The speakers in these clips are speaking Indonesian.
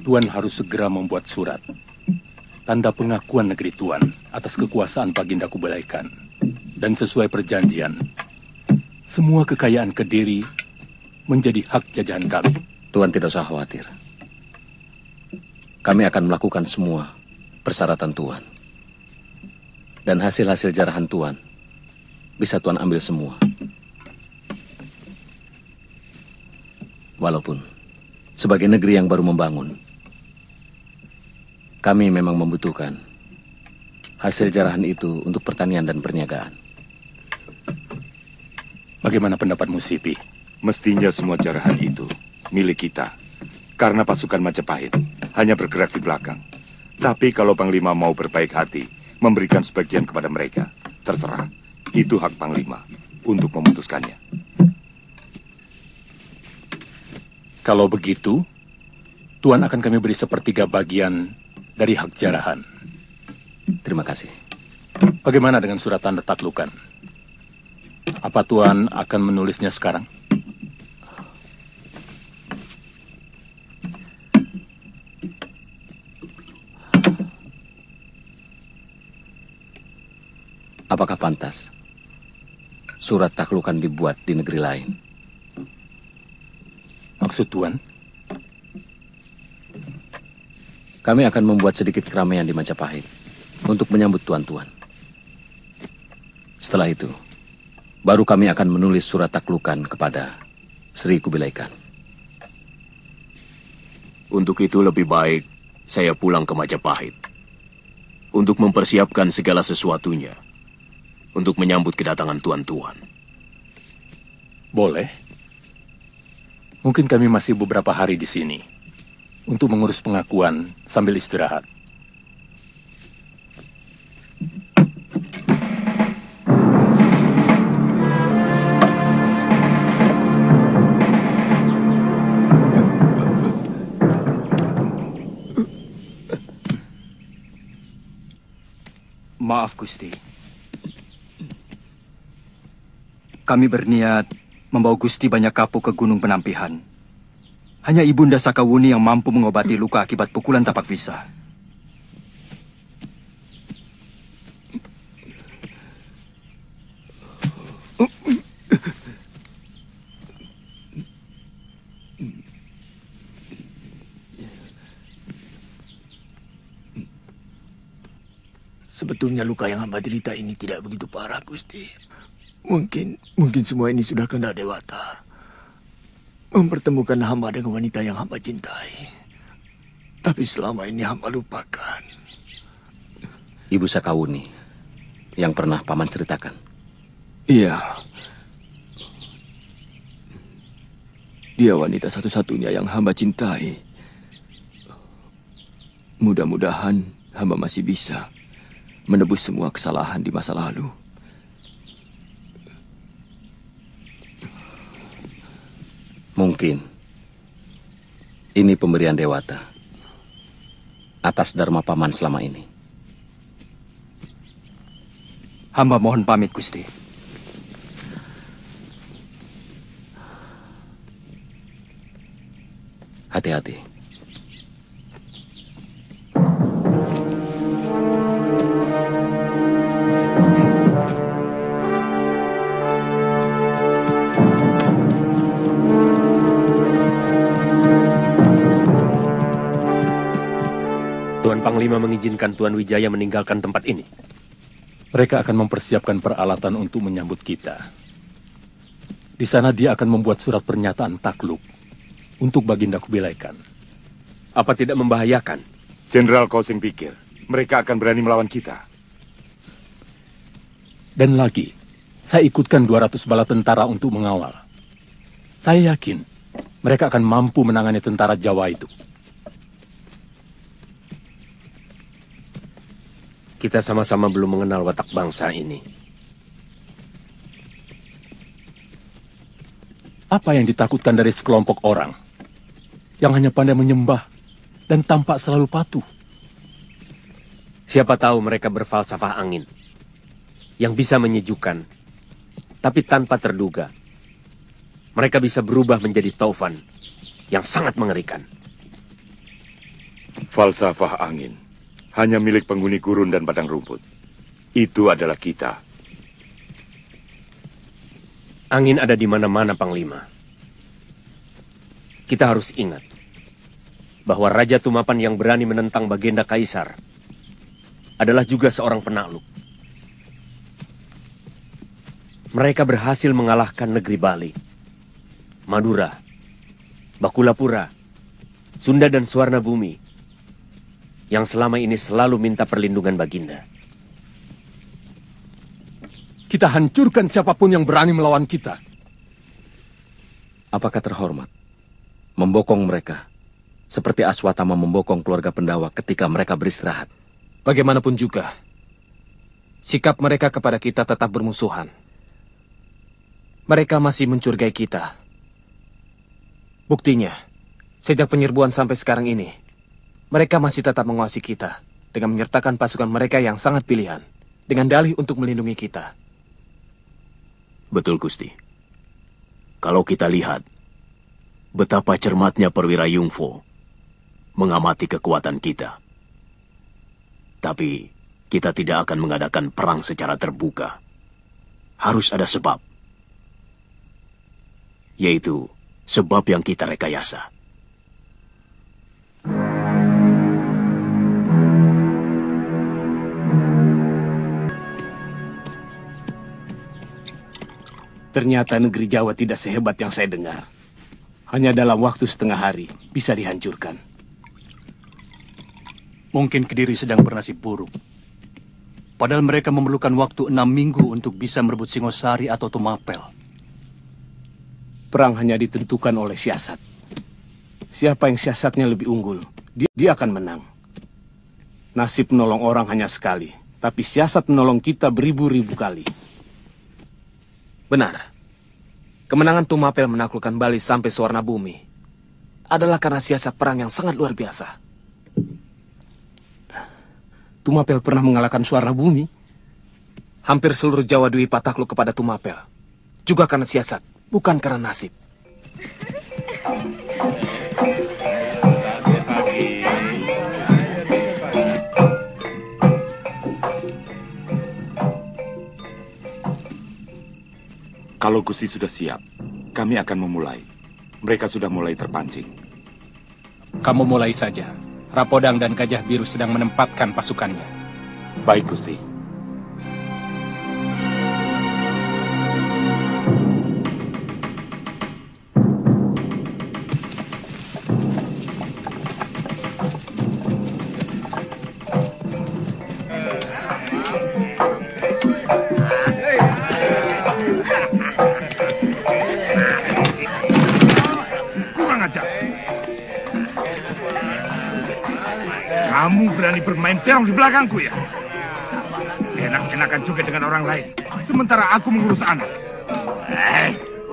Tuan harus segera membuat surat. Tanda pengakuan negeri Tuan atas kekuasaan Baginda Kubilai Khan. Dan sesuai perjanjian, semua kekayaan Kediri menjadi hak jajahan kami. Tuan tidak usah khawatir. Kami akan melakukan semua persyaratan Tuan. Dan hasil-hasil jarahan Tuan bisa Tuan ambil semua. Walaupun sebagai negeri yang baru membangun, kami memang membutuhkan hasil jarahan itu untuk pertanian dan perniagaan. Bagaimana pendapatmu, Sipi? Mestinya semua jarahan itu milik kita. Karena pasukan Majapahit hanya bergerak di belakang. Tapi kalau Panglima mau berbaik hati, memberikan sebagian kepada mereka, terserah. Itu hak Panglima untuk memutuskannya. Kalau begitu, Tuan akan kami beri sepertiga bagian dari hak jarahan. Terima kasih. Bagaimana dengan surat tanda taklukan? Apa Tuan akan menulisnya sekarang? Apakah pantas surat taklukan dibuat di negeri lain? Maksud Tuan? Kami akan membuat sedikit keramaian di Majapahit untuk menyambut tuan-tuan. Setelah itu, baru kami akan menulis surat taklukan kepada Sri Kubilai Khan. Untuk itu lebih baik saya pulang ke Majapahit untuk mempersiapkan segala sesuatunya untuk menyambut kedatangan tuan-tuan. Boleh. Mungkin kami masih beberapa hari di sini untuk mengurus pengakuan sambil istirahat. Maaf, Gusti. Kami berniat membawa Gusti banyak kapuk ke Gunung Penampihan. Hanya Ibunda Sakawuni yang mampu mengobati luka akibat pukulan tapak visa. Sebetulnya luka yang hamba derita ini tidak begitu parah, Gusti. Mungkin semua ini sudah kehendak Dewata. Mempertemukan hamba dengan wanita yang hamba cintai. Tapi selama ini hamba lupakan. Ibu Sakawuni yang pernah Paman ceritakan. Iya. Dia wanita satu-satunya yang hamba cintai. Mudah-mudahan hamba masih bisa menebus semua kesalahan di masa lalu. Mungkin ini pemberian Dewata atas dharma Paman selama ini. Hamba mohon pamit, Gusti. Hati-hati. Tuan Panglima mengizinkan Tuan Wijaya meninggalkan tempat ini. Mereka akan mempersiapkan peralatan untuk menyambut kita. Di sana dia akan membuat surat pernyataan takluk untuk Baginda Kubilai Khan. Apa tidak membahayakan? Jenderal Kosing pikir mereka akan berani melawan kita. Dan lagi, saya ikutkan 200 bala tentara untuk mengawal. Saya yakin mereka akan mampu menangani tentara Jawa itu. Kita sama-sama belum mengenal watak bangsa ini. Apa yang ditakutkan dari sekelompok orang yang hanya pandai menyembah dan tampak selalu patuh? Siapa tahu mereka berfalsafah angin yang bisa menyejukkan, tapi tanpa terduga. Mereka bisa berubah menjadi taufan yang sangat mengerikan. Falsafah angin hanya milik penghuni gurun dan padang rumput. Itu adalah kita. Angin ada di mana-mana, Panglima. Kita harus ingat bahwa Raja Tumapan yang berani menentang Bagenda Kaisar adalah juga seorang penakluk. Mereka berhasil mengalahkan negeri Bali, Madura, Bakulapura, Sunda dan Suwarna Bumi yang selama ini selalu minta perlindungan Baginda. Kita hancurkan siapapun yang berani melawan kita. Apakah terhormat membokong mereka seperti Aswatama membokong keluarga Pendawa ketika mereka beristirahat? Bagaimanapun juga, sikap mereka kepada kita tetap bermusuhan. Mereka masih mencurigai kita. Buktinya, sejak penyerbuan sampai sekarang ini, mereka masih tetap menguasai kita dengan menyertakan pasukan mereka yang sangat pilihan, dengan dalih untuk melindungi kita. Betul, Gusti. Kalau kita lihat betapa cermatnya perwira Yungfo mengamati kekuatan kita. Tapi kita tidak akan mengadakan perang secara terbuka. Harus ada sebab. Yaitu sebab yang kita rekayasa. Ternyata negeri Jawa tidak sehebat yang saya dengar. Hanya dalam waktu setengah hari bisa dihancurkan. Mungkin Kediri sedang bernasib buruk. Padahal mereka memerlukan waktu 6 minggu untuk bisa merebut Singosari atau Tumapel. Perang hanya ditentukan oleh siasat. Siapa yang siasatnya lebih unggul, dia akan menang. Nasib menolong orang hanya sekali, tapi siasat menolong kita beribu-ribu kali. Benar. Kemenangan Tumapel menaklukkan Bali sampai Suwarna Bumi adalah karena siasat perang yang sangat luar biasa. Tumapel pernah mengalahkan Suwarna Bumi. Hampir seluruh Jawa Dwipa takluk kepada Tumapel. Juga karena siasat, bukan karena nasib. Kalau Gusti sudah siap, kami akan memulai. Mereka sudah mulai terpancing. Kamu mulai saja. Rapodang dan Gajah Biru sedang menempatkan pasukannya. Baik, Gusti. Kamu berani bermain serong di belakangku ya? Enak-enakan juga dengan orang lain. Sementara aku mengurus anak.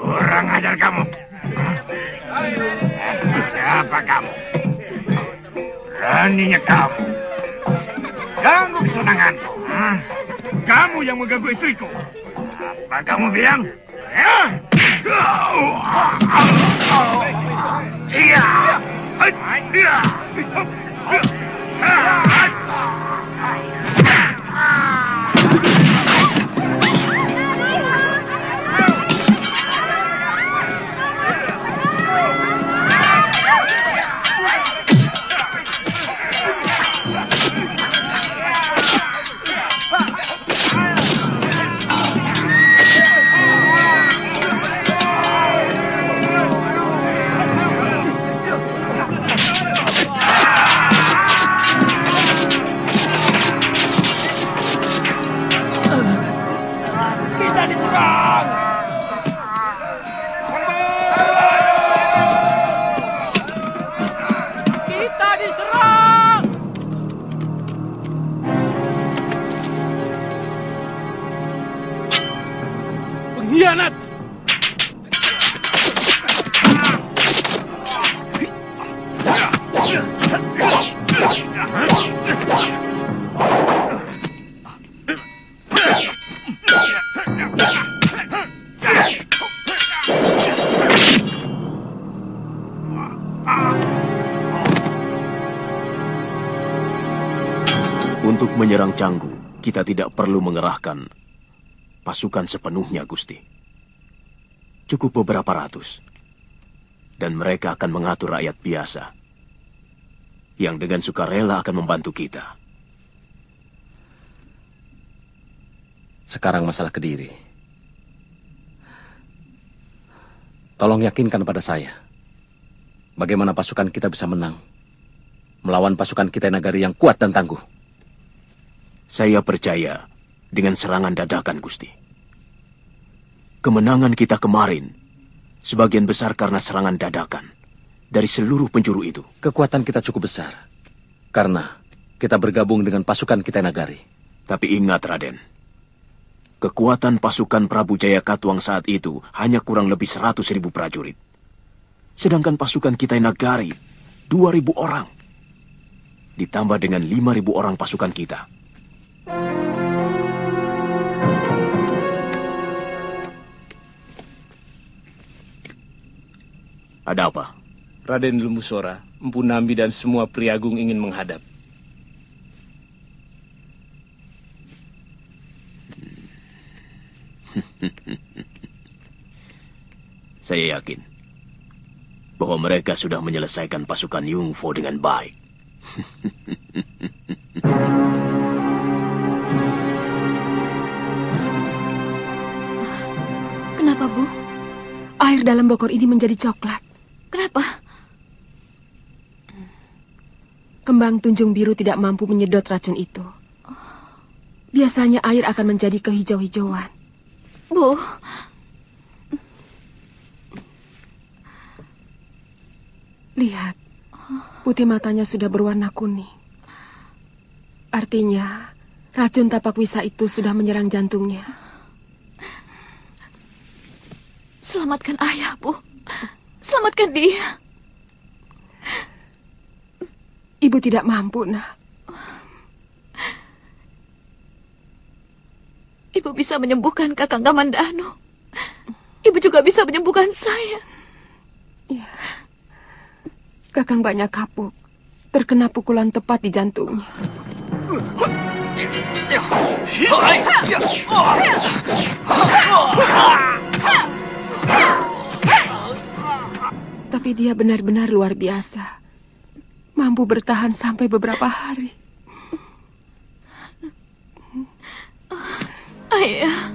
Kurang ajar kamu. Siapa kamu? Beraninya kamu ganggu kesenanganku. Kamu yang mengganggu istriku. Apa kamu bilang? Iya. Pengkhianat! Untuk menyerang Canggu, kita tidak perlu mengerahkan pasukan sepenuhnya, Gusti. Cukup beberapa ratus. Dan mereka akan mengatur rakyat biasa, yang dengan sukarela akan membantu kita. Sekarang masalah Kediri. Tolong yakinkan pada saya, bagaimana pasukan kita bisa menang melawan pasukan kita Nagari yang kuat dan tangguh. Saya percaya dengan serangan dadakan, Gusti. Kemenangan kita kemarin sebagian besar karena serangan dadakan dari seluruh penjuru itu. Kekuatan kita cukup besar karena kita bergabung dengan pasukan kita Nagari. Tapi ingat, Raden, kekuatan pasukan Prabu Jayakatwang saat itu hanya kurang lebih 100.000 prajurit. Sedangkan pasukan kita Nagari 2.000 orang. Ditambah dengan 5.000 orang pasukan kita. Ada apa? Raden Lumbusora, Empu Nambi dan semua priagung ingin menghadap. Saya yakin bahwa mereka sudah menyelesaikan pasukan Yungfo dengan baik. Kenapa, Bu? Air dalam bokor ini menjadi coklat. Kenapa? Kembang tunjung biru tidak mampu menyedot racun itu. Biasanya air akan menjadi kehijau-hijauan. Bu. Lihat, putih matanya sudah berwarna kuning. Artinya, racun tapak wisa itu sudah menyerang jantungnya. Selamatkan ayah, Bu. Selamatkan dia. Ibu tidak mampu, nak. Ibu bisa menyembuhkan Kakang Kamandano. Ibu juga bisa menyembuhkan saya. Ya. Kakang banyak kapuk. Terkena pukulan tepat di jantungnya. Tapi dia benar-benar luar biasa. Mampu bertahan sampai beberapa hari. Ayah.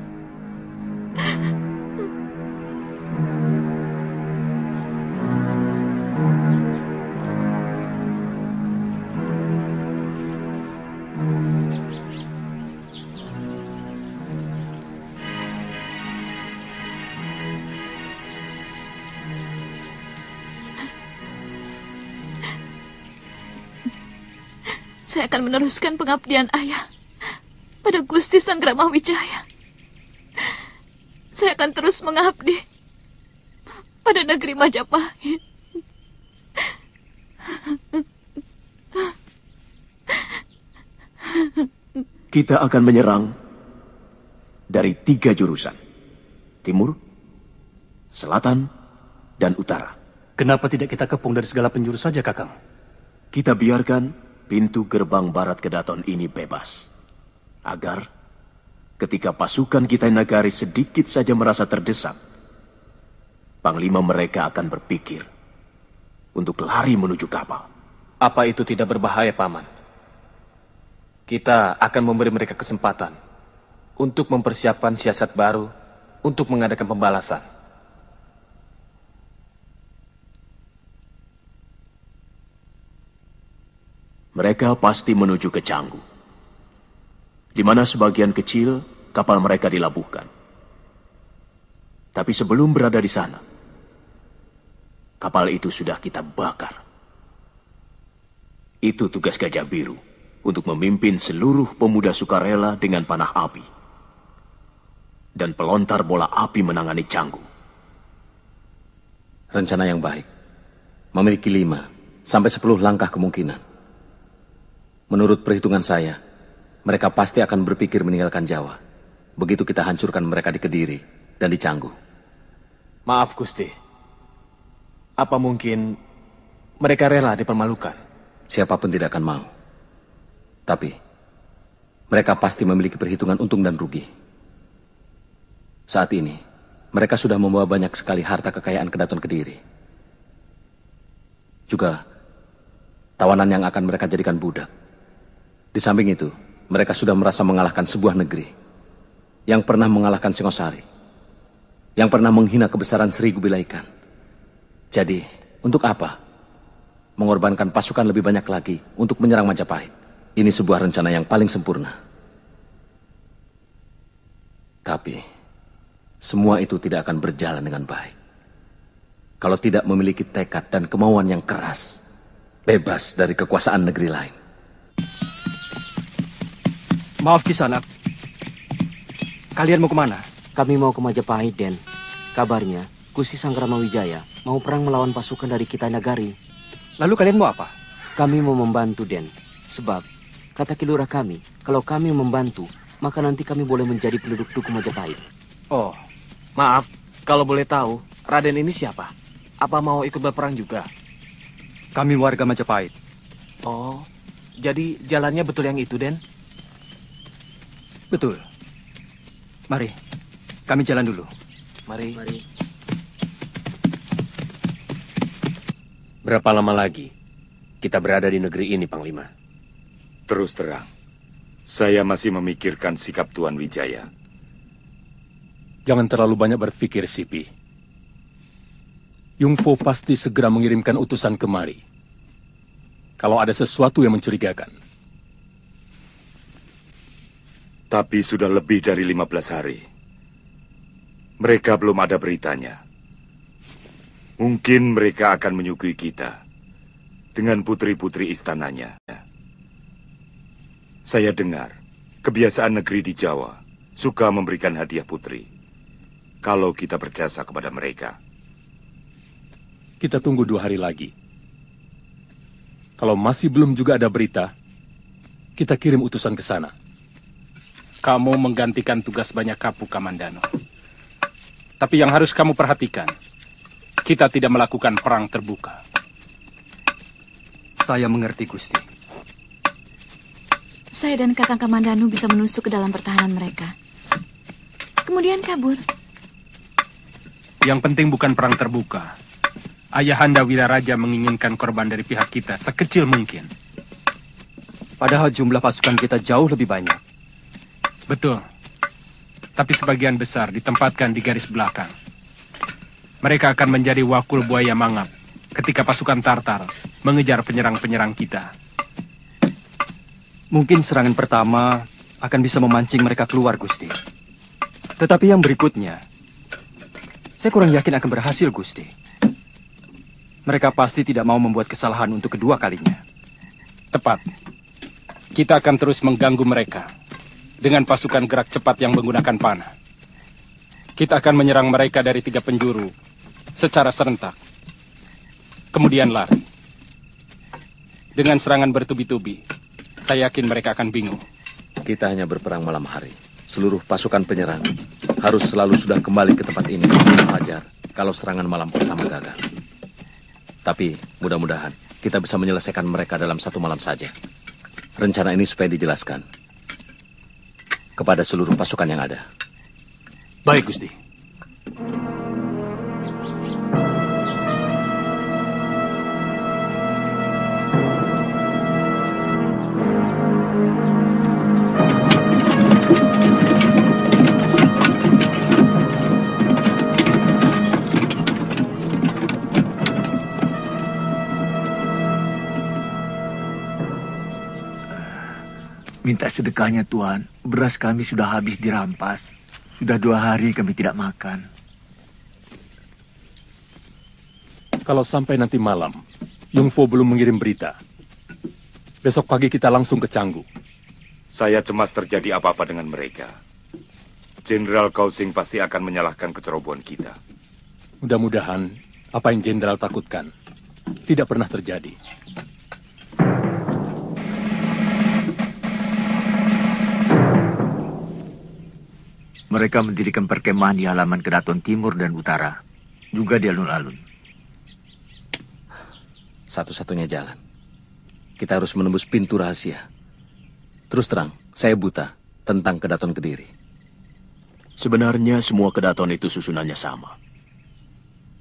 Saya akan meneruskan pengabdian ayah pada Gusti Sanggramawijaya. Saya akan terus mengabdi pada negeri Majapahit. Kita akan menyerang dari 3 jurusan. Timur, selatan, dan utara. Kenapa tidak kita kepung dari segala penjuru saja, Kakang? Kita biarkan pintu gerbang barat Kedaton ini bebas. Agar ketika pasukan kita Nagari sedikit saja merasa terdesak, panglima mereka akan berpikir untuk lari menuju kapal. Apa itu tidak berbahaya, Paman? Kita akan memberi mereka kesempatan untuk mempersiapkan siasat baru untuk mengadakan pembalasan. Mereka pasti menuju ke Canggu, di mana sebagian kecil kapal mereka dilabuhkan. Tapi sebelum berada di sana, kapal itu sudah kita bakar. Itu tugas Gajah Biru untuk memimpin seluruh pemuda sukarela dengan panah api. Dan pelontar bola api menangani Canggu. Rencana yang baik. Memiliki 5 sampai 10 langkah kemungkinan. Menurut perhitungan saya, mereka pasti akan berpikir meninggalkan Jawa. Begitu kita hancurkan mereka di Kediri dan di Canggu. Maaf, Gusti. Apa mungkin mereka rela dipermalukan? Siapapun tidak akan mau. Tapi, Mereka pasti memiliki perhitungan untung dan rugi. Saat ini, mereka sudah membawa banyak sekali harta kekayaan Kedaton Kediri. Juga, tawanan yang akan mereka jadikan budak. Di samping itu, mereka sudah merasa mengalahkan sebuah negeri yang pernah mengalahkan Singosari, yang pernah menghina kebesaran Sri Gubilaikan. Jadi, untuk apa mengorbankan pasukan lebih banyak lagi untuk menyerang Majapahit? Ini sebuah rencana yang paling sempurna. Tapi, semua itu tidak akan berjalan dengan baik kalau tidak memiliki tekad dan kemauan yang keras, bebas dari kekuasaan negeri lain. Maaf Kisanak, kalian mau kemana? Kami mau ke Majapahit, Den. Kabarnya, Gusti Sanggramawijaya mau perang melawan pasukan dari Kitai Nagari. Lalu kalian mau apa? Kami mau membantu, Den. Sebab, kata kilurah kami, kalau kami membantu, maka nanti kami boleh menjadi penduduk Duku Majapahit. Oh, maaf, kalau boleh tahu, Raden ini siapa? Apa mau ikut berperang juga? Kami warga Majapahit. Oh, jadi jalannya betul yang itu, Den? Betul. Mari, kami jalan dulu. Mari. Berapa lama lagi kita berada di negeri ini, Panglima? Terus terang, saya masih memikirkan sikap Tuan Wijaya. Jangan terlalu banyak berpikir, Sipi. Yungfo pasti segera mengirimkan utusan kemari kalau ada sesuatu yang mencurigakan. Tapi sudah lebih dari 15 hari. Mereka belum ada beritanya. Mungkin mereka akan menyuguhi kita dengan putri-putri istananya. Saya dengar, kebiasaan negeri di Jawa suka memberikan hadiah putri kalau kita berjasa kepada mereka. Kita tunggu 2 hari lagi. Kalau masih belum juga ada berita, kita kirim utusan ke sana. Kamu menggantikan tugas banyak kapu, Kamandano. Tapi yang harus kamu perhatikan, kita tidak melakukan perang terbuka. Saya mengerti, Gusti. Saya dan Kakang Kamandanu bisa menusuk ke dalam pertahanan mereka. Kemudian kabur. Yang penting bukan perang terbuka. Ayahanda Wiraraja menginginkan korban dari pihak kita sekecil mungkin. Padahal jumlah pasukan kita jauh lebih banyak. Betul. Tapi sebagian besar ditempatkan di garis belakang. Mereka akan menjadi wakul buaya mangap ketika pasukan Tartar mengejar penyerang-penyerang kita. Mungkin serangan pertama akan bisa memancing mereka keluar, Gusti. Tetapi yang berikutnya, saya kurang yakin akan berhasil, Gusti. Mereka pasti tidak mau membuat kesalahan untuk kedua kalinya. Tepat. Kita akan terus mengganggu mereka dengan pasukan gerak cepat yang menggunakan panah. Kita akan menyerang mereka dari 3 penjuru secara serentak. Kemudian lari. Dengan serangan bertubi-tubi, saya yakin mereka akan bingung. Kita hanya berperang malam hari. Seluruh pasukan penyerang harus selalu sudah kembali ke tempat ini sebelum fajar kalau serangan malam pertama gagal. Tapi mudah-mudahan kita bisa menyelesaikan mereka dalam 1 malam saja. Rencana ini supaya dijelaskan kepada seluruh pasukan yang ada. Baik, Gusti. Minta sedekahnya, Tuan. Beras kami sudah habis dirampas. Sudah 2 hari kami tidak makan. Kalau sampai nanti malam, Yungfo belum mengirim berita, besok pagi kita langsung ke Canggu. Saya cemas terjadi apa-apa dengan mereka. Jenderal Kausing pasti akan menyalahkan kecerobohan kita. Mudah-mudahan apa yang Jenderal takutkan tidak pernah terjadi. Mereka mendirikan perkemahan di halaman Kedaton Timur dan Utara, juga di alun-alun. Satu-satunya jalan. Kita harus menembus pintu rahasia. Terus terang, saya buta tentang Kedaton Kediri. Sebenarnya semua kedaton itu susunannya sama.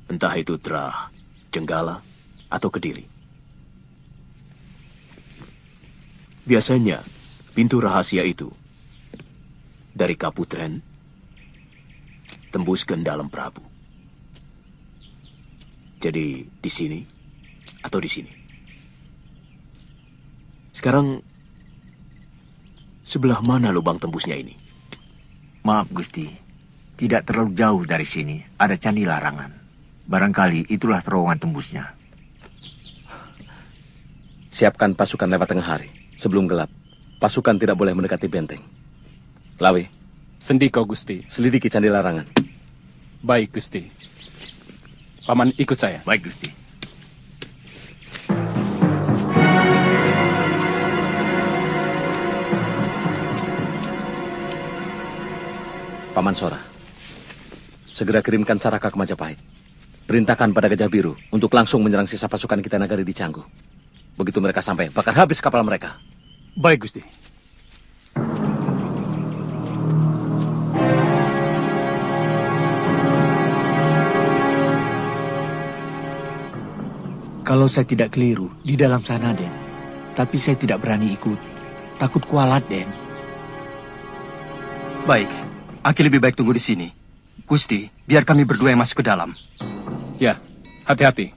Entah itu Trah, Jenggala, atau Kediri. Biasanya, pintu rahasia itu dari Kaputren tembus ke dalam Prabu. Jadi di sini atau di sini. Sekarang, sebelah mana lubang tembusnya ini? Maaf, Gusti. Tidak terlalu jauh dari sini. Ada candi larangan. Barangkali itulah terowongan tembusnya. Siapkan pasukan lewat tengah hari. Sebelum gelap, pasukan tidak boleh mendekati benteng. Lawe. Sendiko, Gusti. Selidiki candi larangan. Baik, Gusti. Paman ikut saya. Baik, Gusti. Paman Sora, segera kirimkan Caraka ke Majapahit. Perintahkan pada Gajah Biru untuk langsung menyerang sisa pasukan kita Nagari di Canggu. Begitu mereka sampai, bakar habis kapal mereka. Baik, Gusti. Kalau saya tidak keliru, di dalam sana, Den. Tapi saya tidak berani ikut. Takut kualat, Den. Baik. Aki lebih baik tunggu di sini. Gusti, biar kami berdua yang masuk ke dalam. Ya, hati-hati.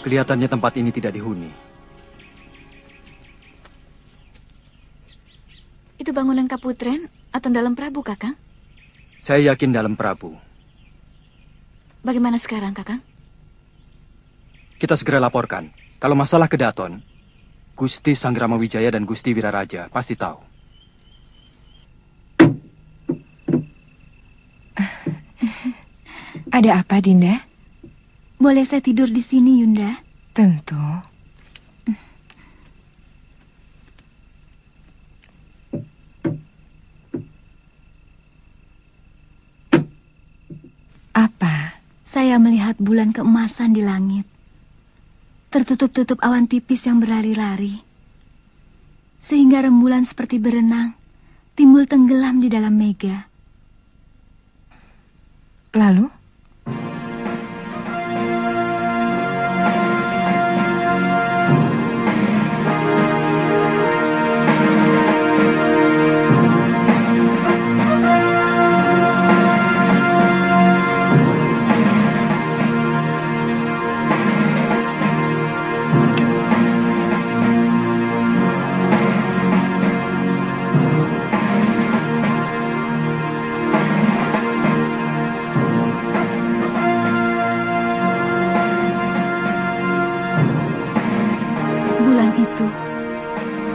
Kelihatannya tempat ini tidak dihuni. Itu bangunan Kaputren atau dalam Prabu, Kakang? Saya yakin dalam Prabu. Bagaimana sekarang, Kakang? Kita segera laporkan. Kalau masalah Kedaton, Gusti Sanggrama Wijaya dan Gusti Wiraraja pasti tahu. Ada apa, Dinda? Boleh saya tidur di sini, Yunda? Tentu. Apa? Saya melihat bulan keemasan di langit. Tertutup-tutup awan tipis yang berlari-lari. Sehingga rembulan seperti berenang, timbul tenggelam di dalam mega. Lalu?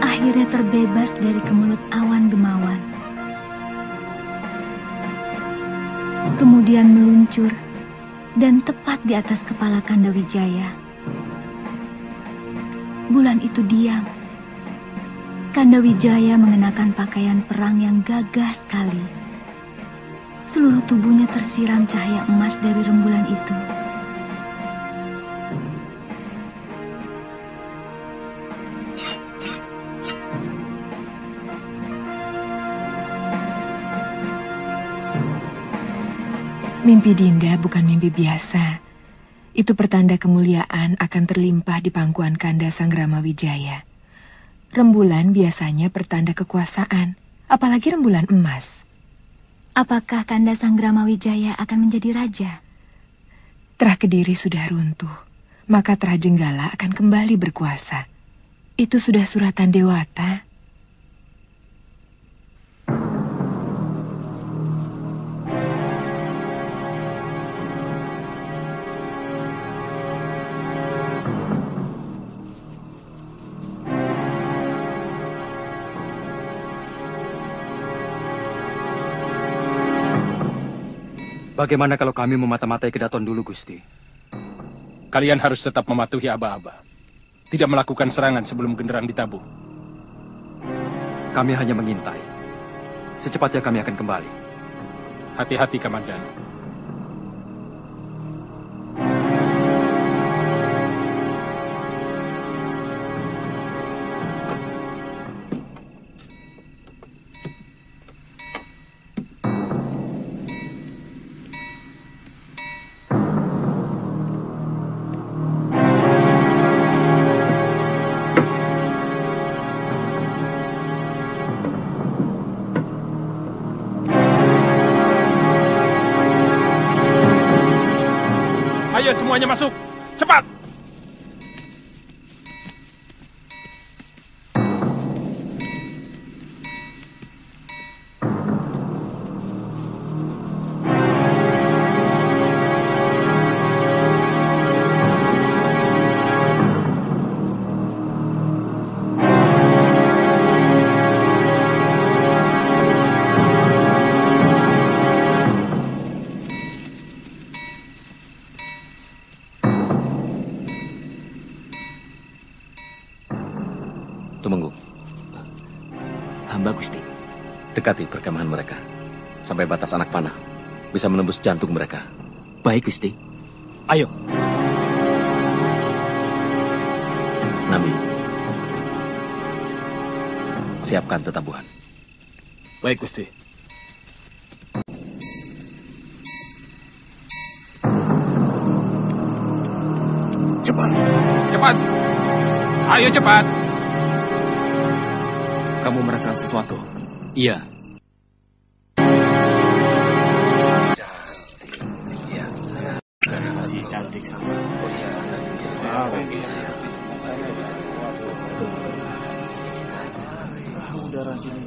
Akhirnya terbebas dari kemelut awan gemawan. Kemudian meluncur dan tepat di atas kepala Kandawijaya. Bulan itu diam, Kanda Wijaya mengenakan pakaian perang yang gagah sekali. Seluruh tubuhnya tersiram cahaya emas dari rembulan itu. Mimpi Dinda bukan mimpi biasa. Itu pertanda kemuliaan akan terlimpah di pangkuan Kanda Sanggrama Wijaya. Rembulan biasanya pertanda kekuasaan, apalagi rembulan emas. Apakah Kanda Sanggrama Wijaya akan menjadi raja? Terah Kediri sudah runtuh, maka Terah Jenggala akan kembali berkuasa. Itu sudah suratan Dewata. Bagaimana kalau kami memata-matai Kedaton dulu, Gusti? Kalian harus tetap mematuhi aba-aba. Tidak melakukan serangan sebelum genderang ditabuh. Kami hanya mengintai. Secepatnya kami akan kembali. Hati-hati, Kamandano. Ayo semuanya masuk, cepat! Tumenggung. Hamba, Gusti. Dekati perkemahan mereka. Sampai batas anak panah. Bisa menembus jantung mereka. Baik, Gusti. Ayo. Nambi. Siapkan tetabuhan. Baik, Gusti. Cepat. Cepat. Ayo cepat. Kamu merasakan sesuatu? Iya. Si cantik sama. Udara sini.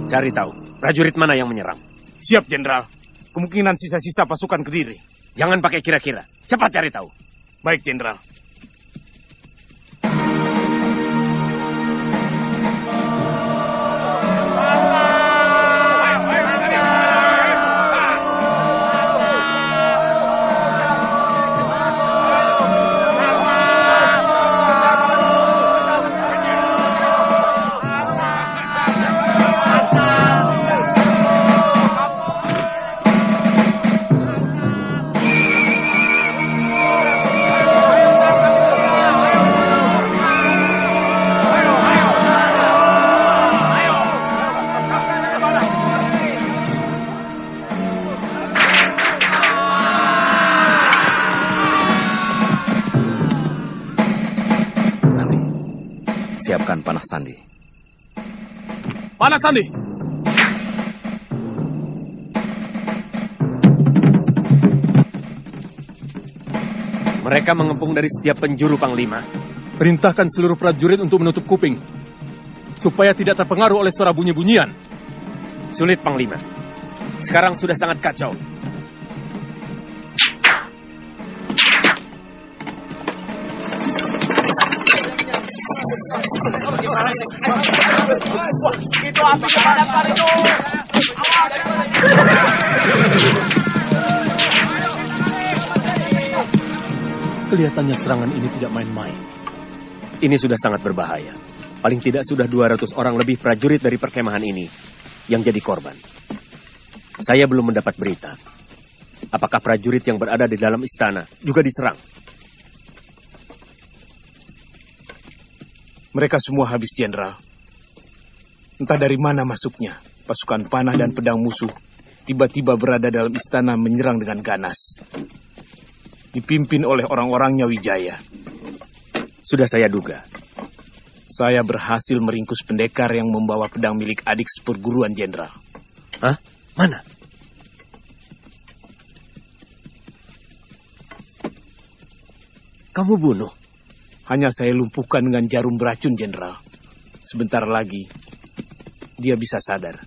Cari tahu, prajurit mana yang menyerang. Siap, Jenderal. Kemungkinan sisa-sisa pasukan Kediri. Jangan pakai kira-kira. Cepat cari tahu. Baik, Jenderal. Siapkan panah sandi. Panah sandi! Mereka mengepung dari setiap penjuru, Panglima. Perintahkan seluruh prajurit untuk menutup kuping, supaya tidak terpengaruh oleh suara bunyi-bunyian. Sulit, Panglima. Sekarang sudah sangat kacau. Itu api kepadatan itu. Kelihatannya serangan ini tidak main-main. Ini sudah sangat berbahaya. Paling tidak sudah 200 orang lebih prajurit dari perkemahan ini yang jadi korban. Saya belum mendapat berita. Apakah prajurit yang berada di dalam istana juga diserang? Mereka semua habis, Jenderal. Entah dari mana masuknya, pasukan panah dan pedang musuh tiba-tiba berada dalam istana menyerang dengan ganas. Dipimpin oleh orang-orangnya Wijaya. Sudah saya duga. Saya berhasil meringkus pendekar yang membawa pedang milik adik seperguruan, Jenderal. Hah? Mana? Kamu bunuh? Hanya saya lumpuhkan dengan jarum beracun, Jenderal. Sebentar lagi, dia bisa sadar.